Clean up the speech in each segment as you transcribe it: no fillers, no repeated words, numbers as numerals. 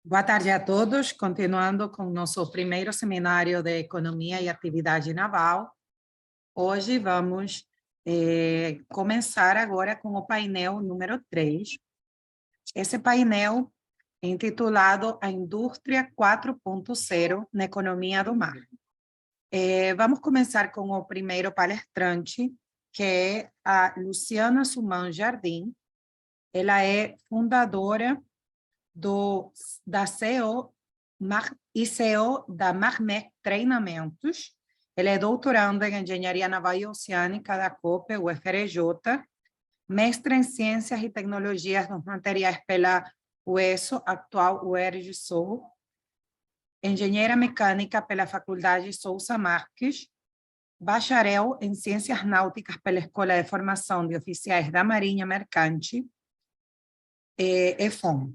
Boa tarde a todos. Continuando com o nosso primeiro seminário de Economia e Atividade Naval. Hoje vamos começar agora com o painel número 3. Esse painel é intitulado A Indústria 4.0 na Economia do Mar. Vamos começar com o primeiro palestrante, que é a Luciana Suman Jardim. Ela é fundadora da CEO e CEO da Marmec Treinamentos. Ela é doutoranda em Engenharia Naval e Oceânica da COPE, UFRJ, mestra em Ciências e Tecnologias dos Materiais pela UESO, atual UERJ-Sul, engenheira mecânica pela Faculdade Sousa Marques, bacharel em Ciências Náuticas pela Escola de Formação de Oficiais da Marinha Mercante, EFOM.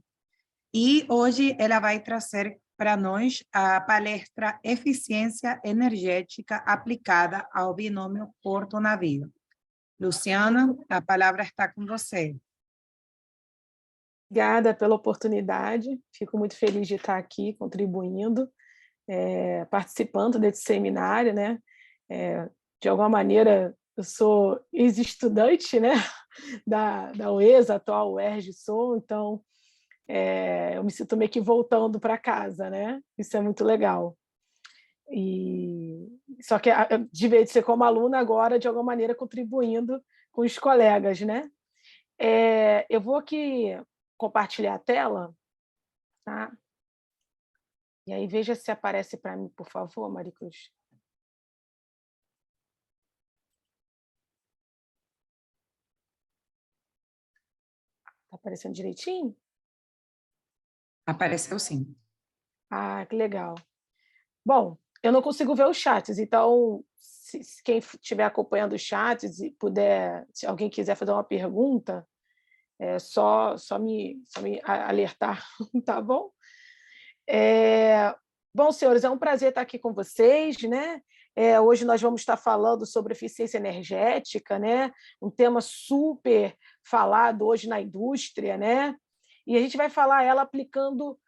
E hoje ela vai trazer para nós a palestra Eficiência Energética aplicada ao binômio porto-navio. Luciana, a palavra está com você. Obrigada pela oportunidade, fico muito feliz de estar aqui contribuindo, participando desse seminário, né? De alguma maneira, eu sou ex-estudante, né? da UESA, atual UERJ-Sul, então eu me sinto meio que voltando para casa, né? Isso é muito legal. Só que, de vez de ser como aluna, agora, de alguma maneira, contribuindo com os colegas, né? Eu vou aqui compartilhar a tela, tá? E aí veja se aparece para mim, por favor, Maricruz. Está aparecendo direitinho? Apareceu sim. Ah, que legal. Bom, eu não consigo ver os chats, então, se quem estiver acompanhando os chats e puder, se alguém quiser fazer uma pergunta, só me alertar, tá bom? Bom, senhores, é um prazer estar aqui com vocês, né? Hoje nós vamos estar falando sobre eficiência energética, né? Um tema super falado hoje na indústria, né? E a gente vai falar ela aplicando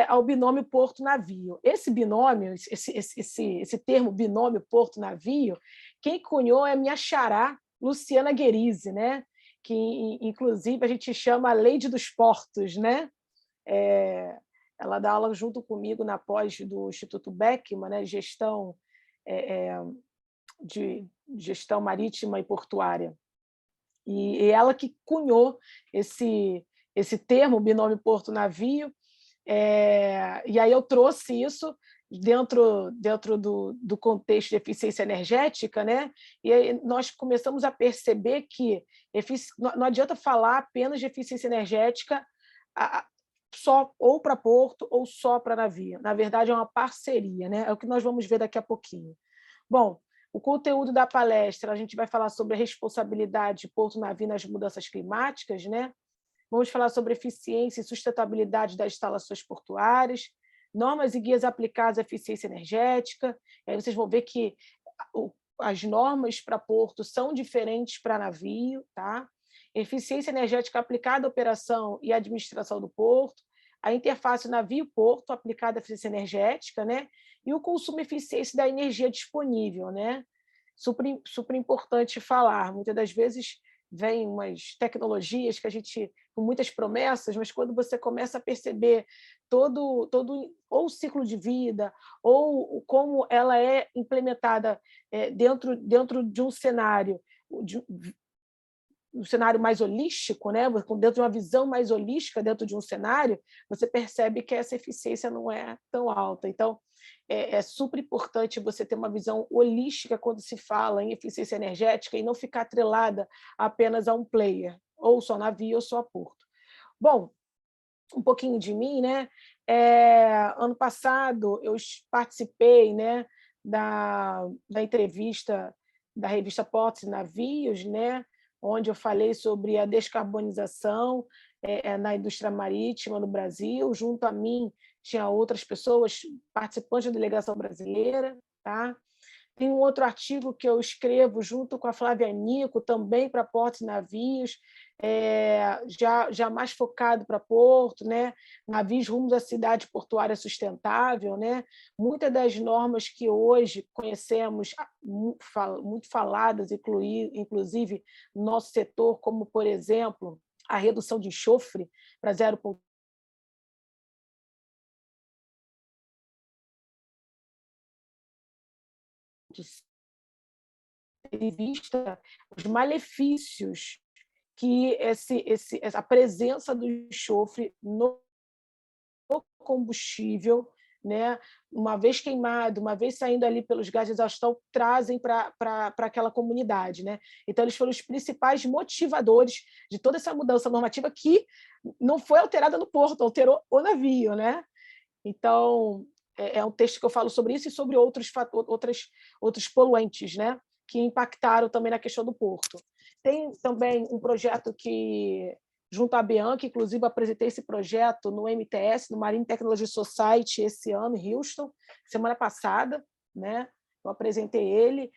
ao binômio porto-navio. Esse binômio, esse termo binômio porto-navio, quem cunhou é minha xará, Luciana Guerizzi, né? Que, inclusive, a gente chama a Lady dos Portos, né? Ela dá aula junto comigo na pós do Instituto Beckman, né? De gestão marítima e portuária. E ela que cunhou esse termo, binômio porto-navio, e aí eu trouxe isso dentro do contexto de eficiência energética, né? E aí nós começamos a perceber que não adianta falar apenas de eficiência energética só ou para porto ou só para navio. Na verdade, é uma parceria, né? É o que nós vamos ver daqui a pouquinho. Bom, o conteúdo da palestra, a gente vai falar sobre a responsabilidade de porto-navio nas mudanças climáticas, né? Vamos falar sobre eficiência e sustentabilidade das instalações portuárias, normas e guias aplicadas à eficiência energética. Aí vocês vão ver que as normas para porto são diferentes para navio, tá? Eficiência energética aplicada à operação e administração do porto, a interface navio-porto aplicada à eficiência energética, né? E o consumo e eficiência da energia disponível, né? Super importante falar. Muitas das vezes vem umas tecnologias que a gente, com muitas promessas, mas quando você começa a perceber todo ou o ciclo de vida, ou como ela é implementada dentro de um cenário mais holístico, né? Dentro de uma visão mais holística dentro de um cenário, você percebe que essa eficiência não é tão alta. Então, é super importante você ter uma visão holística quando se fala em eficiência energética e não ficar atrelada apenas a um player, ou só navio ou só porto. Bom, um pouquinho de mim, né? Ano passado eu participei, né, da entrevista da revista Portos e Navios, né, onde eu falei sobre a descarbonização na indústria marítima no Brasil. Junto a mim tinha outras pessoas participantes da delegação brasileira, tá? Tem um outro artigo que eu escrevo junto com a Flávia Nico, também para Portos e Navios, já mais focado para Porto, né? Navios rumo à cidade portuária sustentável, né? Muitas das normas que hoje conhecemos, muito faladas, inclusive no nosso setor, como, por exemplo, a redução de enxofre para 0,5, vista os malefícios que essa presença do enxofre no combustível, né, uma vez queimado, uma vez saindo ali pelos gases de exaustão, trazem para aquela comunidade. Né? Então, eles foram os principais motivadores de toda essa mudança normativa que não foi alterada no porto, alterou o navio. Né? Então, é um texto que eu falo sobre isso e sobre outros poluentes, né, que impactaram também na questão do porto. Tem também um projeto que, junto à Bianca, inclusive apresentei esse projeto no MTS, no Marine Technology Society, esse ano, em Houston, semana passada, né? Eu apresentei ele.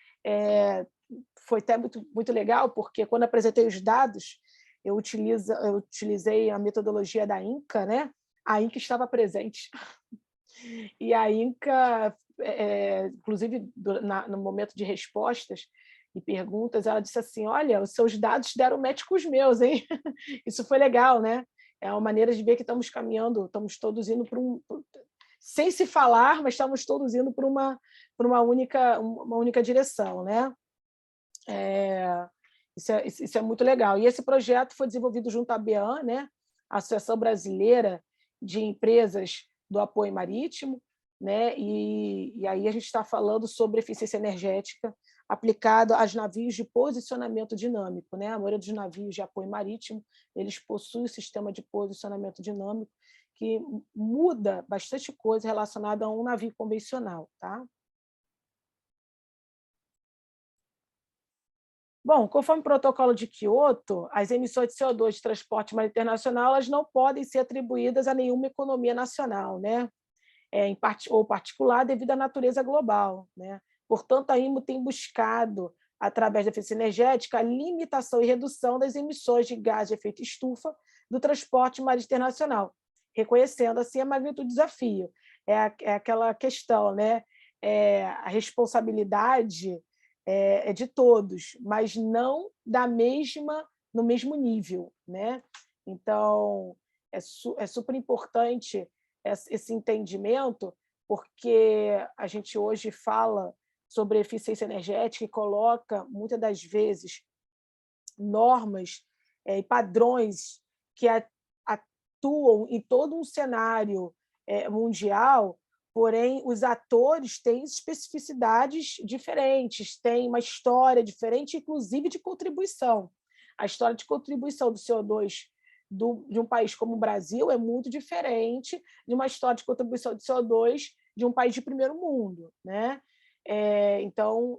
Foi até muito legal, porque quando apresentei os dados, eu utilizei a metodologia da INCA, né? A INCA estava presente. E a INCA, inclusive no momento de respostas e perguntas, ela disse assim: olha, os seus dados deram match com os meus, hein? Isso foi legal, né? É uma maneira de ver que estamos caminhando, estamos todos indo para sem se falar, mas estamos todos indo para uma única direção, né? Isso é muito legal. E esse projeto foi desenvolvido junto à ABEAN, né? A Associação Brasileira de Empresas do Apoio Marítimo, né? E aí a gente está falando sobre eficiência energética aplicada aos navios de posicionamento dinâmico. Né? A maioria dos navios de apoio marítimo, eles possuem um sistema de posicionamento dinâmico que muda bastante coisa relacionada a um navio convencional. Tá? Bom, conforme o protocolo de Quioto, as emissões de CO2 de transporte marítimo internacional elas não podem ser atribuídas a nenhuma economia nacional, né? Ou particular, devido à natureza global. Né? Portanto, a IMO tem buscado, através da eficiência energética, a limitação e redução das emissões de gás de efeito estufa do transporte marítimo internacional, reconhecendo assim a magnitude do desafio. É aquela questão, né? A responsabilidade é de todos, mas não no mesmo nível. Né? Então, é super importante esse entendimento, porque a gente hoje fala sobre eficiência energética e coloca, muitas das vezes, normas e padrões que atuam em todo um cenário mundial, porém, os atores têm especificidades diferentes, têm uma história diferente, inclusive de contribuição. A história de contribuição do CO2 de um país como o Brasil é muito diferente de uma história de contribuição de CO2 de um país de primeiro mundo. Né? Então,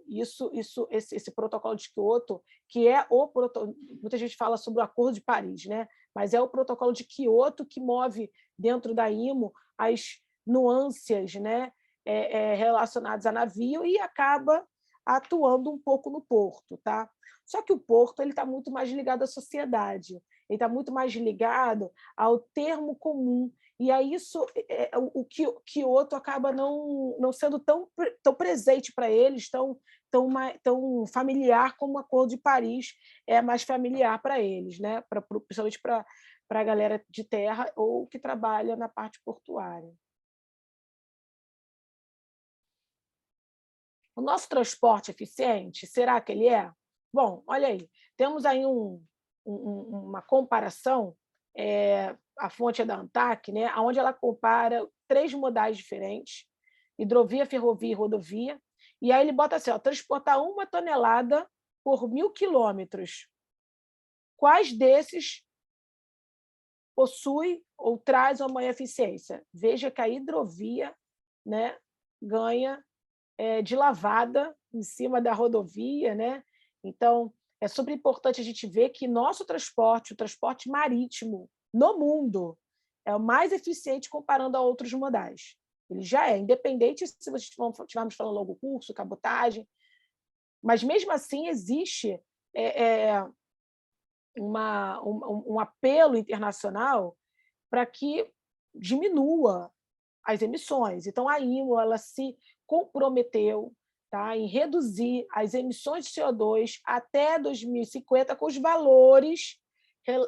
esse protocolo de Quioto, que é muita gente fala sobre o Acordo de Paris, né? Mas é o protocolo de Quioto que move dentro da IMO as nuances, né? Relacionadas a navio e acaba atuando um pouco no porto. Tá? Só que o porto está muito mais ligado à sociedade, ele está muito mais ligado ao termo comum. E aí o Quioto acaba não sendo tão presente para eles, tão familiar como o Acordo de Paris é mais familiar para eles, né? Principalmente para a galera de terra ou que trabalha na parte portuária. O nosso transporte eficiente, será que ele é? Bom, olha aí, temos aí uma comparação, a fonte é da ANTAC, né, onde ela compara 3 modais diferentes, hidrovia, ferrovia e rodovia, e aí ele bota assim, transportar 1 tonelada por 1.000 quilômetros. Quais desses possui ou traz uma maior eficiência? Veja que a hidrovia, né, ganha de lavada em cima da rodovia. Né? Então, é super importante a gente ver que nosso transporte, o transporte marítimo no mundo, é o mais eficiente comparando a outros modais. Ele já é, independente se nós estivermos falando longo curso, cabotagem, mas mesmo assim existe um apelo internacional para que diminua as emissões. Então, a IMO ela se comprometeu, tá, em reduzir as emissões de CO2 até 2050 com os valores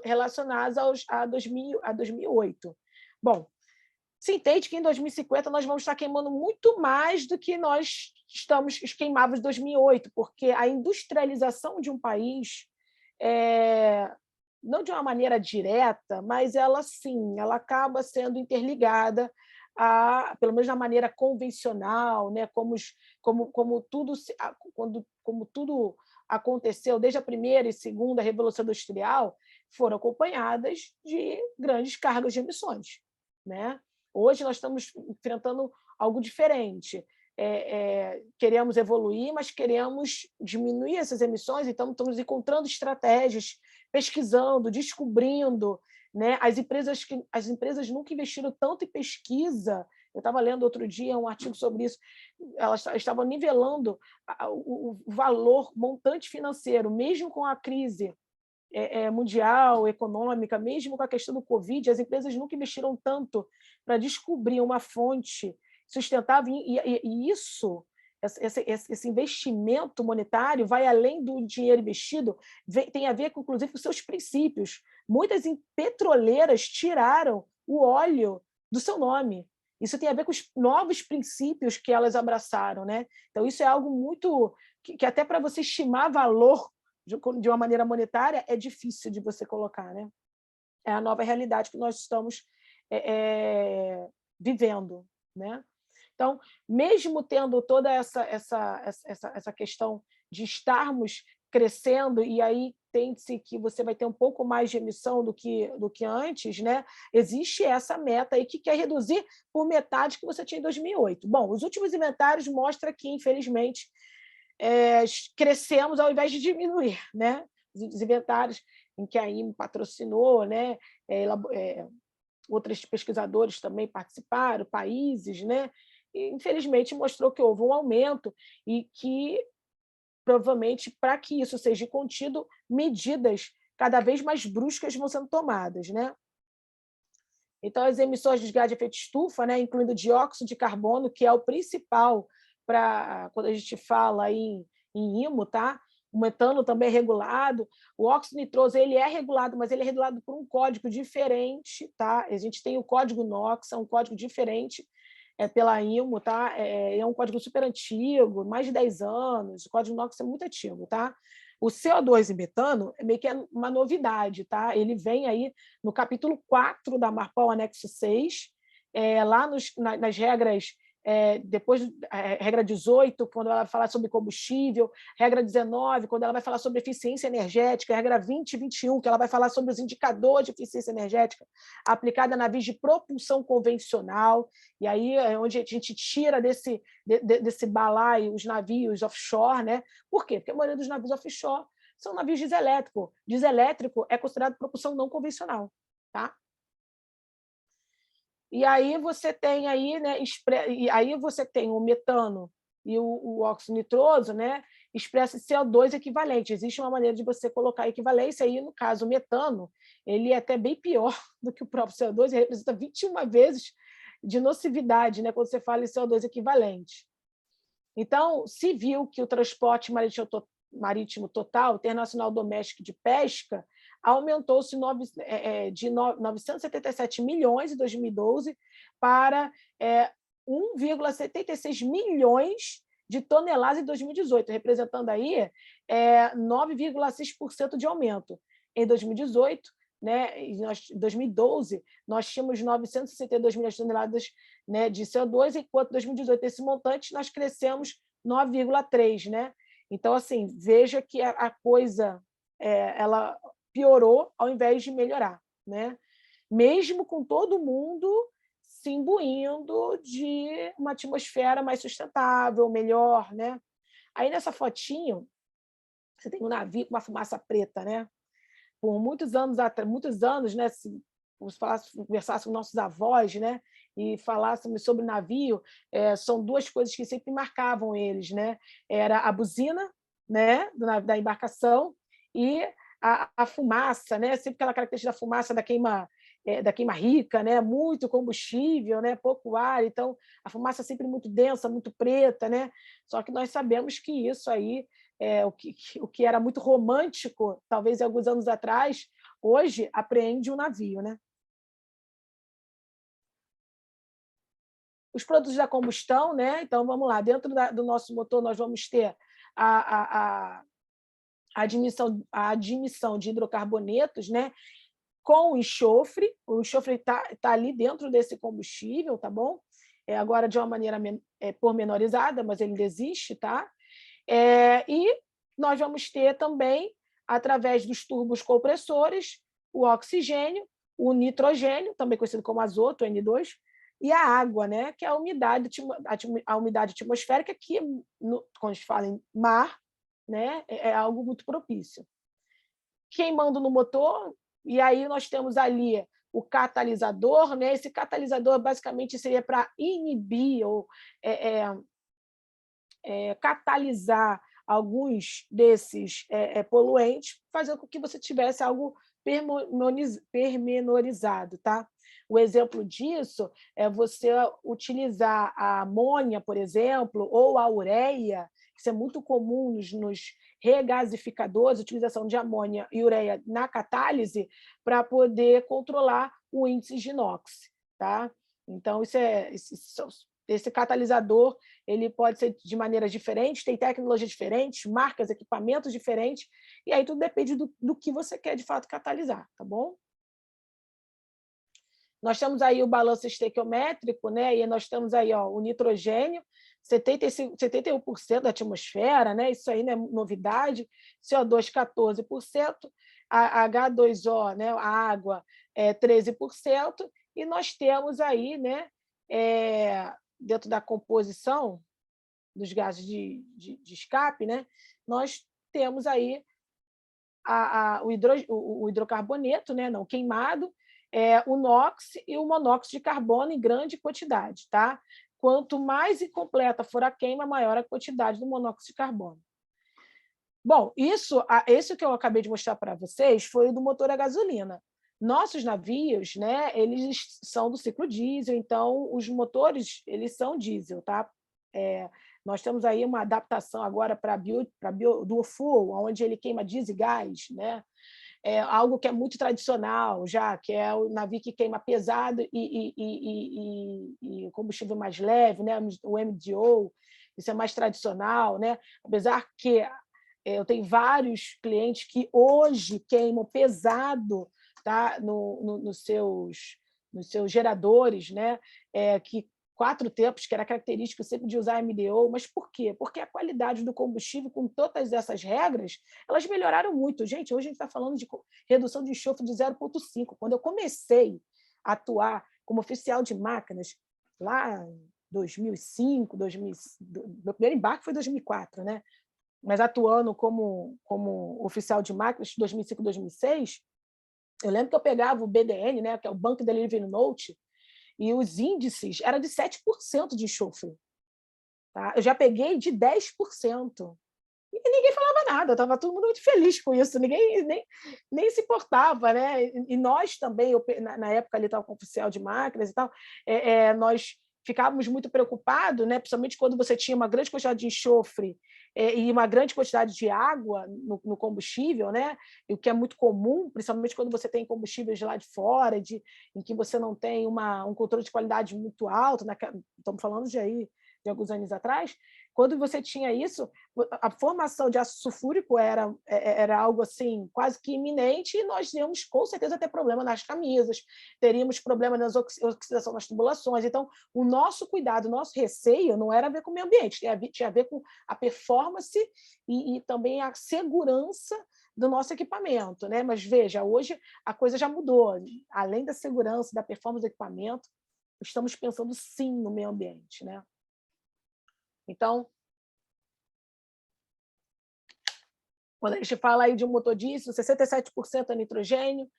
relacionados a 2008. Bom, se entende que em 2050 nós vamos estar queimando muito mais do que nós queimávamos em 2008, porque a industrialização de um país, não de uma maneira direta, mas ela sim, ela acaba sendo interligada pelo menos na maneira convencional, né? como tudo aconteceu desde a primeira e segunda Revolução Industrial, foram acompanhadas de grandes cargas de emissões, né? Hoje nós estamos enfrentando algo diferente. Queremos evoluir, mas queremos diminuir essas emissões, então estamos encontrando estratégias, pesquisando, descobrindo, né? As empresas nunca investiram tanto em pesquisa. Eu estava lendo outro dia um artigo sobre isso. Elas estavam nivelando o valor montante financeiro, mesmo com a crise mundial, econômica, mesmo com a questão do Covid, as empresas nunca investiram tanto para descobrir uma fonte sustentável, e isso, esse investimento monetário vai além do dinheiro investido, tem a ver, inclusive, com seus princípios. Muitas petroleiras tiraram o óleo do seu nome. Isso tem a ver com os novos princípios que elas abraçaram, né? Então, isso é algo muito que até para você estimar valor de uma maneira monetária é difícil de você colocar, né? É a nova realidade que nós estamos vivendo, né? Então, mesmo tendo toda essa questão de estarmos crescendo, e aí tem-se que você vai ter um pouco mais de emissão do que antes, né? Existe essa meta aí que quer reduzir por metade que você tinha em 2008. Bom, os últimos inventários mostram que, infelizmente, crescemos ao invés de diminuir, né? Os inventários em que a IMO patrocinou, né? Outros pesquisadores também participaram, países, né? E, infelizmente, mostrou que houve um aumento e que, provavelmente, para que isso seja contido, medidas cada vez mais bruscas vão sendo tomadas, né? Então, as emissões de gás de efeito estufa, né, incluindo dióxido de carbono, que é o principal quando a gente fala em IMO, tá? O metano também é regulado, o óxido nitroso ele é regulado, mas ele é regulado por um código diferente, tá? A gente tem o código NOx, é um código diferente pela IMO, tá? É um código super antigo, mais de 10 anos, o código NOx é muito antigo, tá? O CO2 e metano é meio que uma novidade, tá? Ele vem aí no capítulo 4 da Marpol, anexo 6, lá nas regras, depois, regra 18, quando ela vai falar sobre combustível, regra 19, quando ela vai falar sobre eficiência energética, regra 20 e 21, que ela vai falar sobre os indicadores de eficiência energética aplicada a navios de propulsão convencional, e aí é onde a gente tira desse balaio os navios offshore, né? Por quê? Porque a maioria dos navios offshore são navios dieselétricos. Dieselétrico é considerado propulsão não convencional, tá? E aí você tem aí, né, e aí você tem o metano e o óxido nitroso, né, expressa em CO2 equivalente. Existe uma maneira de você colocar equivalência, aí, no caso, o metano, ele é até bem pior do que o próprio CO2, ele representa 21 vezes de nocividade, né, quando você fala em CO2 equivalente. Então, se viu que o transporte marítimo total, internacional doméstico de pesca, aumentou-se de 977 milhões em 2012 para 1,76 milhões de toneladas em 2018, representando aí 9,6% de aumento. Em 2018, né, em 2012, nós tínhamos 962 milhões de toneladas, né, de CO2, enquanto em 2018, esse montante, nós crescemos 9,3%. Né? Então, assim, veja que a coisa ela piorou ao invés de melhorar, né? Mesmo com todo mundo se imbuindo de uma atmosfera mais sustentável, melhor, né? Aí nessa fotinho você tem um navio com uma fumaça preta, né? Por muitos anos, né? Se conversássemos com nossos avós, né? E falássemos sobre navio, são duas coisas que sempre marcavam eles, né? Era a buzina, né? Da embarcação e a fumaça, né? Sempre aquela característica da fumaça da queima rica, né? Muito combustível, né? Pouco ar, então a fumaça é sempre muito densa, muito preta, né? Só que nós sabemos que isso aí o que era muito romântico, talvez alguns anos atrás, hoje apreende um navio, né? Os produtos da combustão, né? Então vamos lá, dentro do nosso motor nós vamos ter a admissão de hidrocarbonetos, né? Com enxofre, o enxofre está ali dentro desse combustível, tá bom? Agora de uma maneira pormenorizada, mas ele existe, tá? E nós vamos ter também, através dos turbos compressores, o oxigênio, o nitrogênio, também conhecido como azoto, N2, e a água, né? Que é a umidade atmosférica, que, quando a gente fala em mar, né? É algo muito propício. Queimando no motor, e aí nós temos ali o catalisador, né? Esse catalisador basicamente seria para inibir ou catalisar alguns desses poluentes, fazendo com que você tivesse algo permenorizado, tá? O exemplo disso é você utilizar a amônia, por exemplo, ou a ureia, que isso é muito comum nos regasificadores, a utilização de amônia e ureia na catálise, para poder controlar o índice de NOx. Tá? Então, esse catalisador ele pode ser de maneiras diferentes, tem tecnologias diferentes, marcas, equipamentos diferentes, e aí tudo depende do que você quer de fato catalisar, tá bom? Nós temos aí o balanço estequiométrico, né? E nós temos aí o nitrogênio, 71% da atmosfera, né? Isso aí não é novidade, CO2, 14%, a H2O, né? A água, 13%, e nós temos aí, né? Dentro da composição dos gases de escape, né? Nós temos aí o hidrocarboneto, né? Não queimado, o NOx e o monóxido de carbono em grande quantidade. Tá? Quanto mais incompleta for a queima, maior a quantidade do monóxido de carbono. Bom, esse que eu acabei de mostrar para vocês foi o do motor a gasolina. Nossos navios, né, eles são do ciclo diesel, então os motores eles são diesel. Tá? Nós temos aí uma adaptação agora para dual fuel, onde ele queima diesel e gás, né? Algo que é muito tradicional já, que é o navio que queima pesado e combustível mais leve, né? O MDO, isso é mais tradicional, né? Apesar que eu tenho vários clientes que hoje queimam pesado, tá? Nos seus geradores, né? Que 4 tempos, que era característico sempre de usar MDO, mas por quê? Porque a qualidade do combustível, com todas essas regras, elas melhoraram muito. Gente, hoje a gente está falando de redução de enxofre de 0,5. Quando eu comecei a atuar como oficial de máquinas, lá em 2005, meu primeiro embarque foi em 2004, né? Mas atuando como oficial de máquinas, 2005, 2006, eu lembro que eu pegava o BDN, né, que é o Bank Delivery Note, e os índices eram de 7% de enxofre. Tá? Eu já peguei de 10%. E ninguém falava nada, estava todo mundo muito feliz com isso, ninguém nem se importava. Né? E nós também, na época ali estava com oficial de máquinas e tal, nós ficávamos muito preocupados, né? Principalmente quando você tinha uma grande quantidade de enxofre e uma grande quantidade de água no combustível, né? E o que é muito comum, principalmente quando você tem combustíveis de lá de fora, em que você não tem um controle de qualidade muito alto, estamos falando de alguns anos atrás. Quando você tinha isso, a formação de ácido sulfúrico era algo assim quase que iminente, e nós íamos com certeza ter problema nas camisas, teríamos problema na oxidação das tubulações. Então, o nosso cuidado, o nosso receio não era a ver com o meio ambiente, tinha a ver com a performance e também a segurança do nosso equipamento. Né? Mas veja, hoje a coisa já mudou. Além da segurança, da performance do equipamento, estamos pensando sim no meio ambiente. Né? Então, quando a gente fala aí de um motor diesel, 67% é nitrogênio,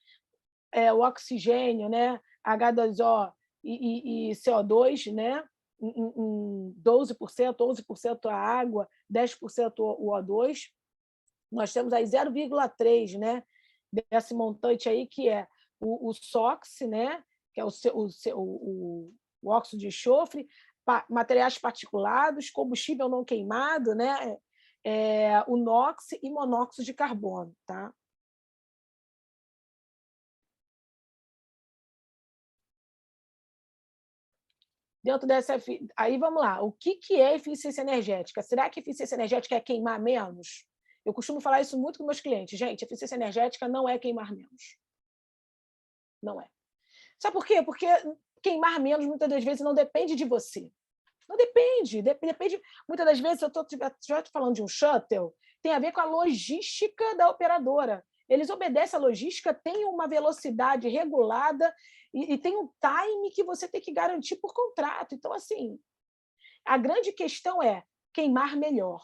o oxigênio, né, H2O e CO2, né, em 12%, 11% a água, 10% o O2. nós temos aí 0,3, né, desse montante aí, que é o SOx, né, que é o óxido de enxofre, materiais particulados, combustível não queimado, né, o NOx e monóxido de carbono. Tá? Dentro dessa... Aí vamos lá. O que é eficiência energética? Será que eficiência energética é queimar menos? Eu costumo falar isso muito com meus clientes. Gente, eficiência energética não é queimar menos. Não é. Sabe por quê? Porque queimar menos, muitas das vezes, não depende de você. Não depende. Depende. Muitas das vezes, eu estou falando de um shuttle, tem a ver com a logística da operadora. Eles obedecem à logística, têm uma velocidade regulada e tem um time que você tem que garantir por contrato. Então, assim, a grande questão é queimar melhor.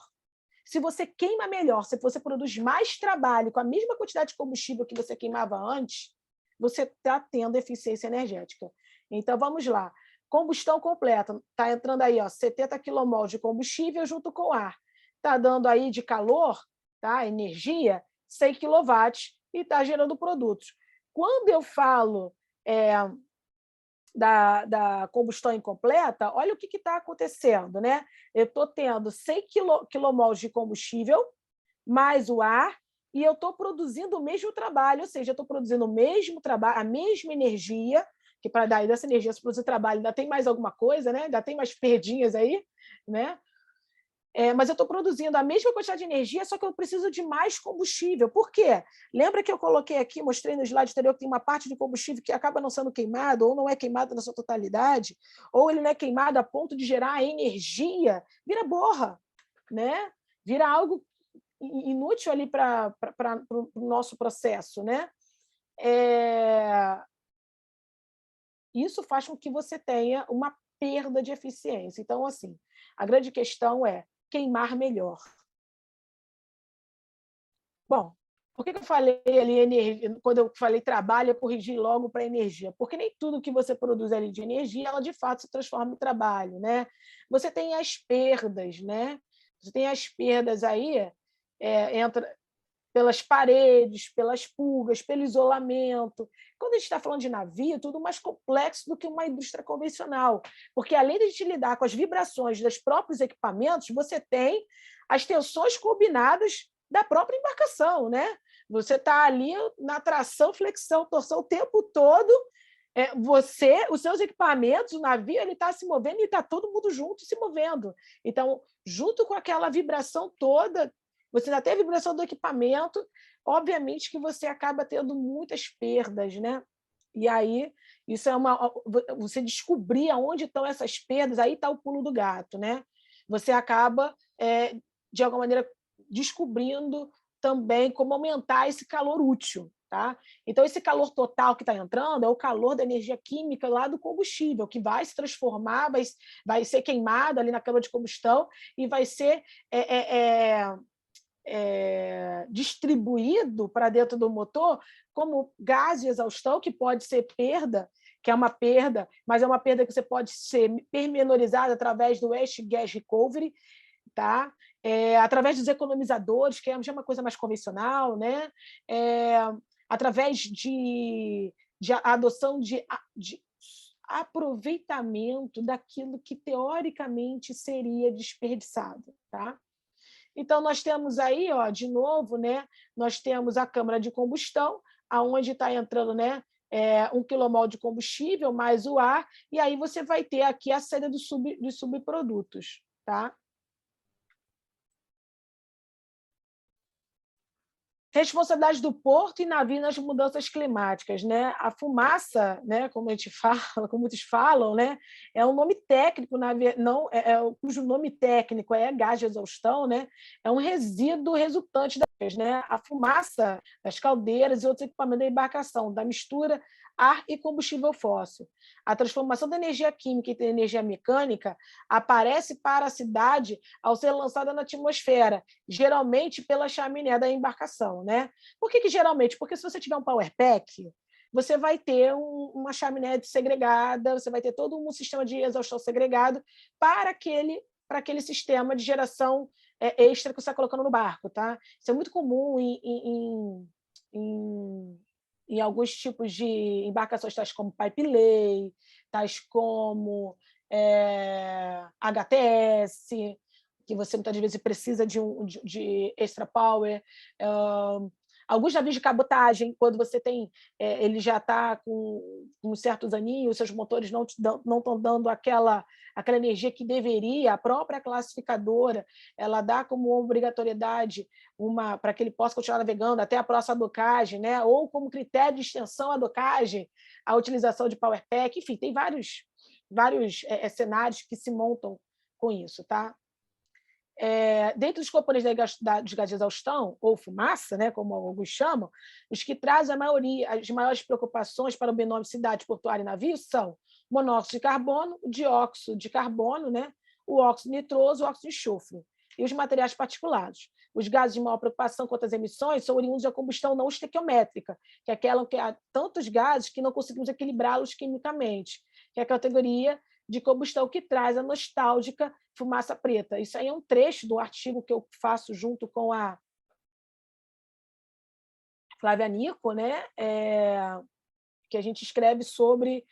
Se você queima melhor, se você produz mais trabalho com a mesma quantidade de combustível que você queimava antes, você está tendo eficiência energética. Então, vamos lá. Combustão completa, está entrando aí 70 kmol de combustível junto com ar. Está dando aí de calor, tá? Energia, 100 kW e está gerando produtos. Quando eu falo da combustão incompleta, olha o que está acontecendo. Né? Eu estou tendo 100 kmol de combustível, mais o ar, e eu estou produzindo o mesmo trabalho, ou seja, eu estou produzindo o mesmo trabalho, a mesma energia, que para dar dessa energia, se produzir trabalho, ainda tem mais alguma coisa, né? Ainda tem mais perdinhas aí, né? Mas eu estou produzindo a mesma quantidade de energia, só que eu preciso de mais combustível. Por quê? Lembra que eu coloquei aqui, mostrei no slide anterior, que tem uma parte de combustível que acaba não sendo queimado, ou não é queimado na sua totalidade, ou ele não é queimado a ponto de gerar energia, vira borra, né? Vira algo inútil ali para o nosso processo. Né? Isso faz com que você tenha uma perda de eficiência. Então, assim, a grande questão é queimar melhor. Bom, por que eu falei ali energia? Quando eu falei trabalho, eu corrigi logo para energia, porque nem tudo que você produz ali de energia, ela de fato se transforma em trabalho, né? Você tem as perdas, né? Você tem as perdas aí, entra pelas paredes, pelas pulgas, pelo isolamento. Quando a gente está falando de navio, é tudo mais complexo do que uma indústria convencional, porque além de a gente lidar com as vibrações dos próprios equipamentos, você tem as tensões combinadas da própria embarcação, né? Você está ali na tração, flexão, torção o tempo todo. Os seus equipamentos, o navio, ele está se movendo e está todo mundo junto se movendo. Então, junto com aquela vibração toda, você ainda tem a vibração do equipamento, obviamente que você acaba tendo muitas perdas, né? E aí, isso você descobrir aonde estão essas perdas, aí está o pulo do gato, né? Você acaba, de alguma maneira, descobrindo também como aumentar esse calor útil. Tá? Então, esse calor total que está entrando é o calor da energia química lá do combustível, que vai se transformar, vai ser queimado ali na câmara de combustão e vai ser distribuído para dentro do motor como gás de exaustão, que pode ser perda, que é uma perda, mas é uma perda que você pode ser pormenorizada através do Waste Gas Recovery, tá? Através dos economizadores, que já é uma coisa mais convencional, né? Através de adoção de aproveitamento daquilo que teoricamente seria desperdiçado. Tá? Então, nós temos aí, de novo, né? Nós temos a câmara de combustão, aonde está entrando, né? 1 kmol de combustível mais o ar, e aí você vai ter aqui a saída dos subprodutos. Tá? Responsabilidade do porto e navio nas mudanças climáticas, né? A fumaça, né, como a gente fala, como muitos falam, né, é um nome técnico, não cujo nome técnico é gás de exaustão, né? É um resíduo resultante né? A fumaça das caldeiras e outros equipamentos da embarcação, da mistura ar e combustível fóssil. A transformação da energia química em energia mecânica aparece para a cidade ao ser lançada na atmosfera, geralmente pela chaminé da embarcação. Né? Por que geralmente? Porque se você tiver um power pack, você vai ter uma chaminé segregada, você vai ter todo um sistema de exaustão segregado para aquele sistema de geração extra que você está colocando no barco, tá? Isso é muito comum em alguns tipos de embarcações, tais como pipe-lay, tais como HTS, que você muitas vezes precisa de extra power. Alguns navios de cabotagem, quando você tem, ele já está com certos aninhos, seus motores não estão dando aquela energia que deveria, a própria classificadora, ela dá como obrigatoriedade para que ele possa continuar navegando até a próxima docagem, né? Ou como critério de extensão à docagem, a utilização de power pack, enfim, tem vários cenários que se montam com isso, tá? Dentro dos componentes de gás de exaustão, ou fumaça, né, como alguns chamam, os que trazem as maiores preocupações para o binômio cidade, portuário e navio são monóxido de carbono, dióxido de carbono, né, o óxido nitroso, o óxido de enxofre, e os materiais particulados. Os gases de maior preocupação quanto às emissões são oriundos da combustão não estequiométrica, que é aquela que há tantos gases que não conseguimos equilibrá-los quimicamente, que é a categoria de combustão que traz a nostálgica fumaça preta. Isso aí é um trecho do artigo que eu faço junto com a Flávia Nico, né? Que a gente escreve sobre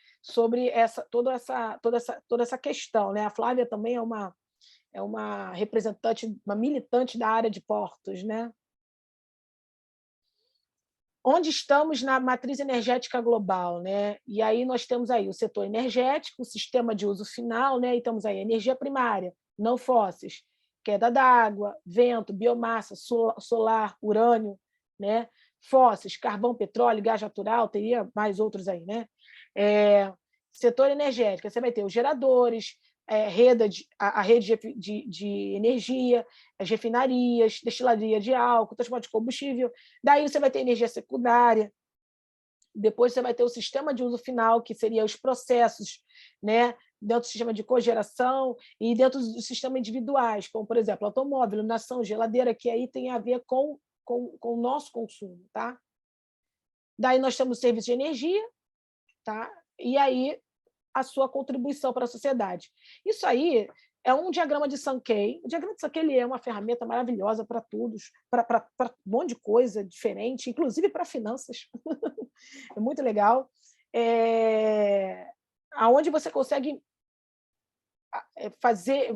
toda essa questão, né? A Flávia também é uma representante, uma militante da área de portos, né? Onde estamos na matriz energética global, né? E aí nós temos aí o setor energético, o sistema de uso final, né? E temos aí energia primária, não fósseis, queda d'água, vento, biomassa, solar, urânio, né? Fósseis, carvão, petróleo, gás natural, teria mais outros aí, né? Setor energético, você vai ter os geradores, a rede de energia, as refinarias, destilaria de álcool, transporte de combustível. Daí você vai ter energia secundária. Depois você vai ter o sistema de uso final, que seria os processos, né, dentro do sistema de cogeração e dentro dos sistemas individuais, como, por exemplo, automóvel, iluminação, geladeira, que aí tem a ver com o nosso consumo. Tá? Daí nós temos o serviço de energia, tá? E aí a sua contribuição para a sociedade. Isso aí é um diagrama de Sankey. O diagrama de Sankey é uma ferramenta maravilhosa para todos, para um monte de coisa diferente, inclusive para finanças. É muito legal. Aonde você consegue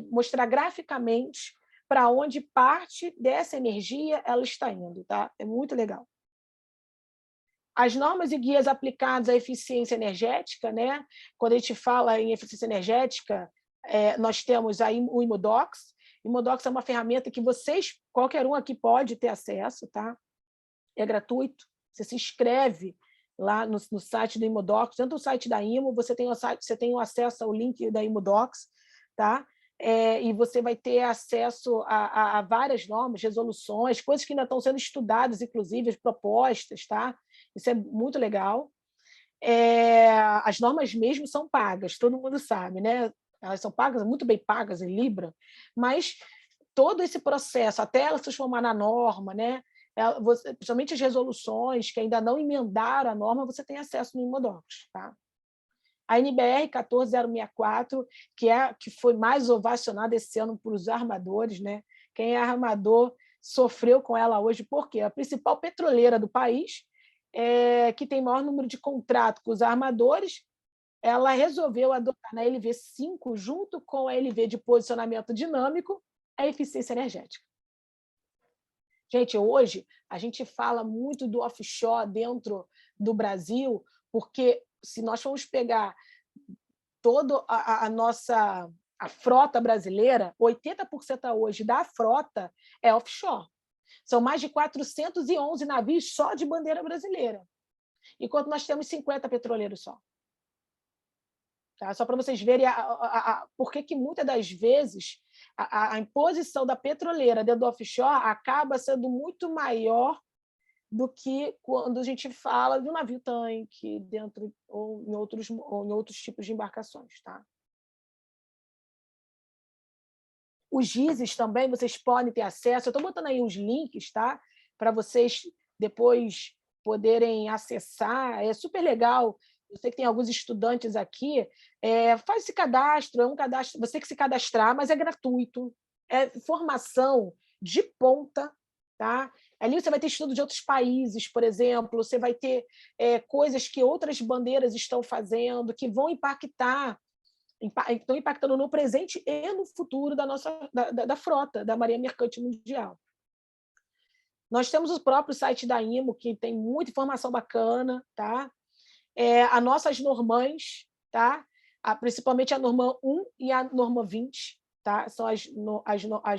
mostrar graficamente para onde parte dessa energia ela está indo. Tá? É muito legal. As normas e guias aplicadas à eficiência energética, né? Quando a gente fala em eficiência energética, nós temos aí o Imodox. O Imodox é uma ferramenta que qualquer um aqui pode ter acesso, tá? É gratuito. Você se inscreve lá no site do Imodox, tanto o site da Imo, você tem o acesso ao link da Imodox, tá? E você vai ter acesso a várias normas, resoluções, coisas que ainda estão sendo estudadas, inclusive, propostas, tá? Isso é muito legal. As normas mesmo são pagas, todo mundo sabe, né? Elas são pagas, muito bem pagas em Libra, mas todo esse processo, até ela se transformar na norma, né? Principalmente as resoluções que ainda não emendaram a norma, você tem acesso no Imodox, tá? A NBR 14064, que foi mais ovacionada esse ano por os armadores, né? Quem é armador sofreu com ela hoje, porque a principal petroleira do país, que tem maior número de contrato com os armadores, ela resolveu adotar na LV5, junto com a LV de posicionamento dinâmico, a eficiência energética. Gente, hoje a gente fala muito do offshore dentro do Brasil, porque se nós formos pegar toda a nossa frota brasileira, 80% hoje da frota é offshore. São mais de 411 navios só de bandeira brasileira, enquanto nós temos 50 petroleiros só. Tá? Só para vocês verem por que muitas das vezes a imposição da petroleira dentro do offshore acaba sendo muito maior do que quando a gente fala de um navio-tanque dentro ou em outros tipos de embarcações. Tá? Os GISes também, vocês podem ter acesso. Eu estou botando aí os links, tá? Para vocês depois poderem acessar. É super legal. Eu sei que tem alguns estudantes aqui. Faz esse cadastro, é um cadastro, você tem que se cadastrar, mas é gratuito. É formação de ponta, tá? Ali você vai ter estudo de outros países, por exemplo, você vai ter coisas que outras bandeiras estão fazendo, que vão estão impactando no presente e no futuro da frota, da Marinha Mercante Mundial. Nós temos o próprio site da IMO, que tem muita informação bacana, tá? As nossas normãs, tá? Principalmente a norma 1 e a norma 20, tá? São as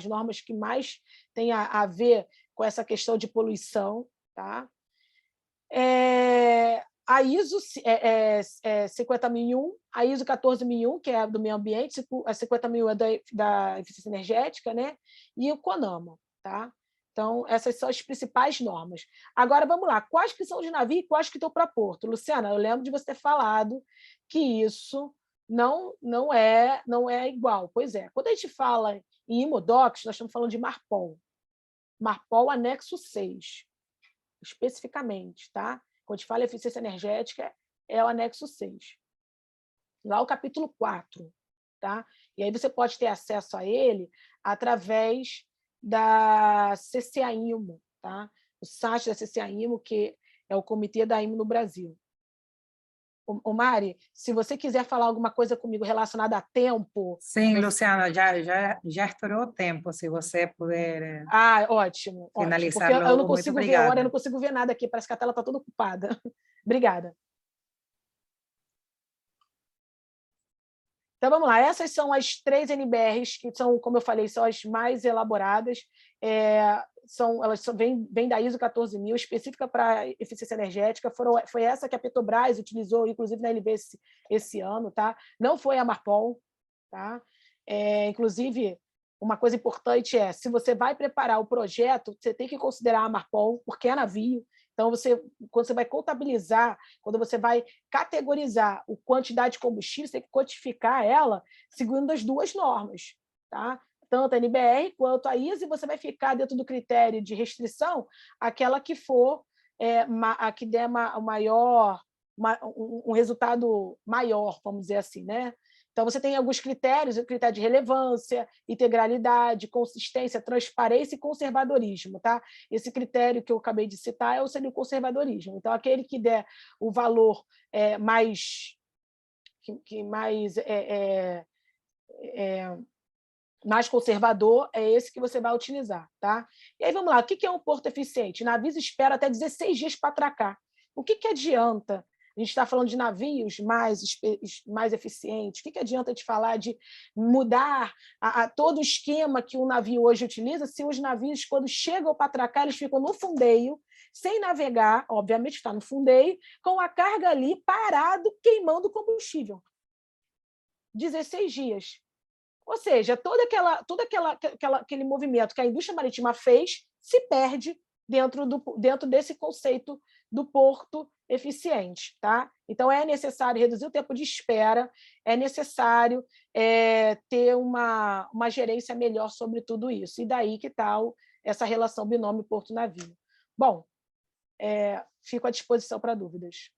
normas que mais têm a ver com essa questão de poluição, tá? A ISO 50001, a ISO 14001, que é do meio ambiente, a 50001 é da eficiência energética, né? E o CONAMA, tá? Então, essas são as principais normas. Agora, vamos lá. Quais que são de navio e quais que estão para porto? Luciana, eu lembro de você ter falado que isso não é igual. Pois é. Quando a gente fala em IMODOCS, nós estamos falando de MARPOL. MARPOL anexo 6, especificamente, tá? Quando a gente fala em eficiência energética, é o anexo 6. Lá o capítulo 4, tá? E aí você pode ter acesso a ele através da CCA-IMO, tá? O site da CCA-IMO, que é o comitê da IMO no Brasil. Ô Mari, se você quiser falar alguma coisa comigo relacionada a tempo... Sim, Luciana, já estourou o tempo, se você puder ótimo, finalizar porque eu não logo, muito consigo ver a hora, eu obrigada. não consigo ver nada aqui, parece que a tela está toda ocupada. Obrigada. Então, vamos lá. Essas são as 3 NBRs, que são, como eu falei, são as mais elaboradas. Elas vêm da ISO 14000, específica para eficiência energética. Foi essa que a Petrobras utilizou, inclusive, na LB esse ano. Tá? Não foi a Marpol. Tá? Inclusive, uma coisa importante se você vai preparar o projeto, você tem que considerar a Marpol, porque é navio. Então, quando você vai contabilizar, quando você vai categorizar a quantidade de combustível, você tem que quantificar ela segundo as 2 normas, tá? Tanto a NBR quanto a ISO, e você vai ficar dentro do critério de restrição aquela que for a que der um resultado maior, vamos dizer assim, né? Então, você tem alguns critérios, o critério de relevância, integralidade, consistência, transparência e conservadorismo. Tá? Esse critério que eu acabei de citar seria o conservadorismo. Então, aquele que der o valor mais conservador é esse que você vai utilizar. Tá? E aí, vamos lá. O que é um porto eficiente? Navios esperam até 16 dias para atracar. O que adianta? A gente está falando de navios mais eficientes. O que adianta de falar de mudar todo o esquema que o navio hoje utiliza se os navios, quando chegam para atracar, eles ficam no fundeio, sem navegar, obviamente está no fundeio, com a carga ali parado, queimando combustível. 16 dias. Ou seja, todo aquele movimento que a indústria marítima fez se perde dentro desse conceito do porto eficiente. Tá? Então, é necessário reduzir o tempo de espera, é necessário ter uma gerência melhor sobre tudo isso. E daí que tal essa relação binômio porto-navio. Bom, fico à disposição para dúvidas.